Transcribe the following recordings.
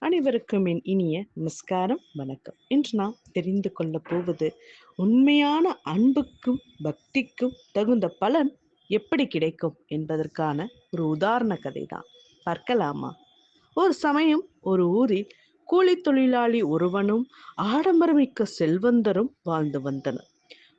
அனைவருக்கும் என் இனிய நமஸ்காரம், வணக்கம். இன்று நாம் தெரிந்து கொள்ள போவது உண்மையான அன்புக்கும் பக்திக்கும் தகுந்த பலன் எப்படி கிடைக்கும் என்பதற்கான ஒரு உதாரண கதை தான். பார்க்கலாமா? ஒரு சமயம் ஒரு ஊரில் கூலி தொழிலாளி ஒருவனும் ஆடம்பரமிக்க செல்வந்தரும் வாழ்ந்து வந்தனர்.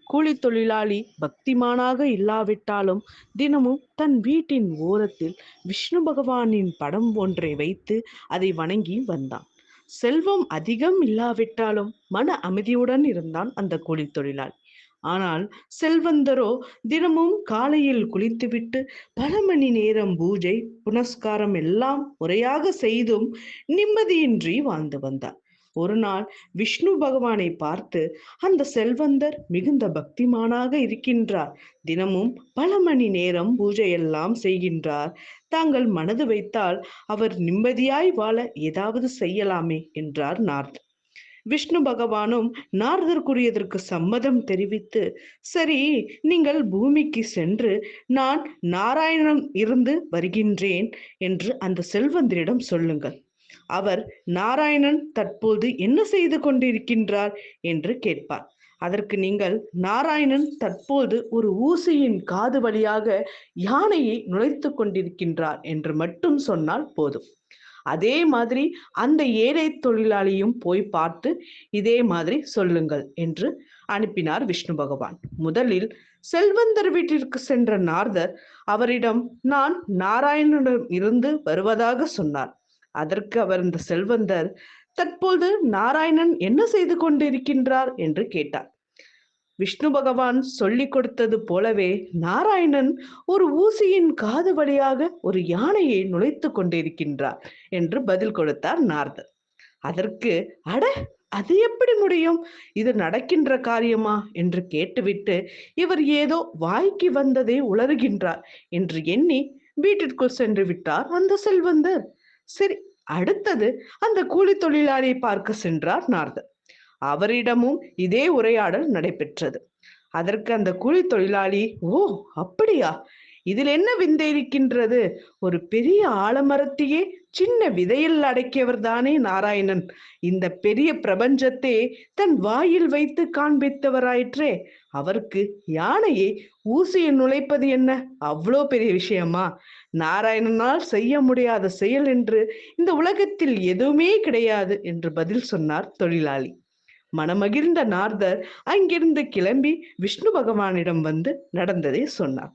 கூலி தொழிலாளி பக்திமானாக இல்லாவிட்டாலும் தினமும் தன் வீட்டின் ஓரத்தில் விஷ்ணு பகவானின் படம் ஒன்றை வைத்து அதை வணங்கி வந்தான். செல்வம் அதிகம் இல்லாவிட்டாலும் மன அமைதியுடன் இருந்தான் அந்த கூலி தொழிலாளி. ஆனால் செல்வந்தரோ தினமும் காலையில் குளித்துவிட்டு பல மணி நேரம் பூஜை புனஸ்காரம் எல்லாம் முறையாக செய்தும் நிம்மதியின்றி வாழ்ந்து வந்தார். ஒரு நாள் விஷ்ணு பகவானை பார்த்து, அந்த செல்வந்தர் மிகுந்த பக்திமானாக இருக்கின்றார், தினமும் பல மணி நேரம் பூஜையெல்லாம் செய்கின்றார், தாங்கள் மனது வைத்தால் அவர் நிம்மதியாய் வாழ ஏதாவது செய்யலாமே என்றார் நாரதர். விஷ்ணு பகவானும் நாரதர் கூறியதற்கு சம்மதம் தெரிவித்து, சரி, நீங்கள் பூமிக்கு சென்று நான் நாராயணன் இருந்து வருகின்றேன் என்று அந்த செல்வந்தரிடம் சொல்லுங்கள். அவர் நாராயணன் தற்போது என்ன செய்து கொண்டிருக்கின்றார் என்று கேட்பார். அதற்கு நீங்கள், நாராயணன் தற்போது ஒரு ஊசியின் காது வழியாக யானையை நுழைத்து கொண்டிருக்கின்றார் என்று மட்டும் சொன்னால் போதும். அதே மாதிரி அந்த ஏழை தொழிலாளியும் போய் பார்த்து இதே மாதிரி சொல்லுங்கள் என்று அனுப்பினார் விஷ்ணு பகவான். முதலில் செல்வந்தர் வீட்டிற்கு சென்ற நாரதர் அவரிடம், நான் நாராயணனிடம் இருந்து வருவதாக சொன்னார். அதற்கு அந்த செல்வந்தர், தற்போது நாராயணன் என்ன செய்து கொண்டிருக்கின்றார் என்று கேட்டார். விஷ்ணு பகவான் சொல்லிக் கொடுத்தது போலவே நாராயணன் ஒரு ஊசியின் காது வழியாக ஒரு யானையை நுழைத்து கொண்டிருக்கின்றார் என்று பதில் கொடுத்தார் நாரதர். அதற்கு, அட, அது எப்படி முடியும்? இது நடக்கின்ற காரியமா என்று கேட்டுவிட்டு, இவர் ஏதோ வாய்க்கு வந்ததை உளறுகின்றார் என்று எண்ணி வீட்டிற்குள் சென்று விட்டார் அந்த செல்வந்தர். சரி, அடுத்தது அந்த கூலி தொழிலாளியை பார்க்க சென்றார் நாரதர். அவரிடமும் இதே உரையாடல் நடைபெற்றது. அதற்கு அந்த கூலி தொழிலாளி, ஓ அப்படியா, இதில் என்ன விந்தை இருக்கின்றது? ஒரு பெரிய ஆலமரத்தையே சின்ன விதையில் அடக்கியவர் தானே நாராயணன். இந்த பெரிய பிரபஞ்சத்தை தன் வாயில் வைத்து காண்பித்தவராயிற்றே. அவருக்கு யானையை ஊசியை நுழைப்பது என்ன அவ்வளோ பெரிய விஷயமா? நாராயணனால் செய்ய முடியாத செயல் என்று இந்த உலகத்தில் எதுவுமே கிடையாது என்று பதில் சொன்னார் தொழிலாளி. மனமகிழ்ந்த நாரதர் அங்கிருந்து கிளம்பி விஷ்ணு பகவானிடம் வந்து நடந்ததை சொன்னார்.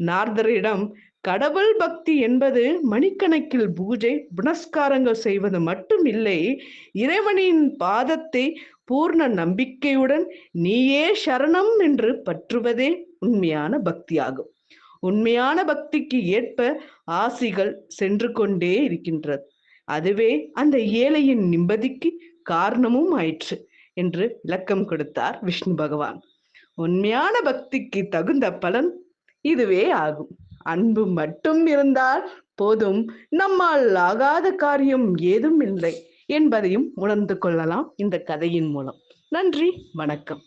நாரதரிடம், கடவுள் பக்தி என்பது மணிக்கணக்கில் பூஜை புனஸ்காரங்கள் செய்வது மட்டும் இல்லை, இறைவனின் பாதத்தை பூர்ண நம்பிக்கையுடன் நீயே சரணம் என்று பற்றுவதே உண்மையான பக்தியாகும். உண்மையான பக்திக்கு ஏற்ப ஆசிகள் சென்று கொண்டே இருக்கின்றது. அதுவே அந்த ஏழையின் நிம்மதிக்கு காரணமும் ஆயிற்று என்று விளக்கம் கொடுத்தார் விஷ்ணு பகவான். உண்மையான பக்திக்கு தகுந்த பலன் இதுவே ஆகும். அன்பு மட்டும் இருந்தால் போதும், நம்மால் ஆகாத காரியம் ஏதும் இல்லை என்பதையும் உணர்ந்து கொள்ளலாம் இந்த கதையின் மூலம். நன்றி, வணக்கம்.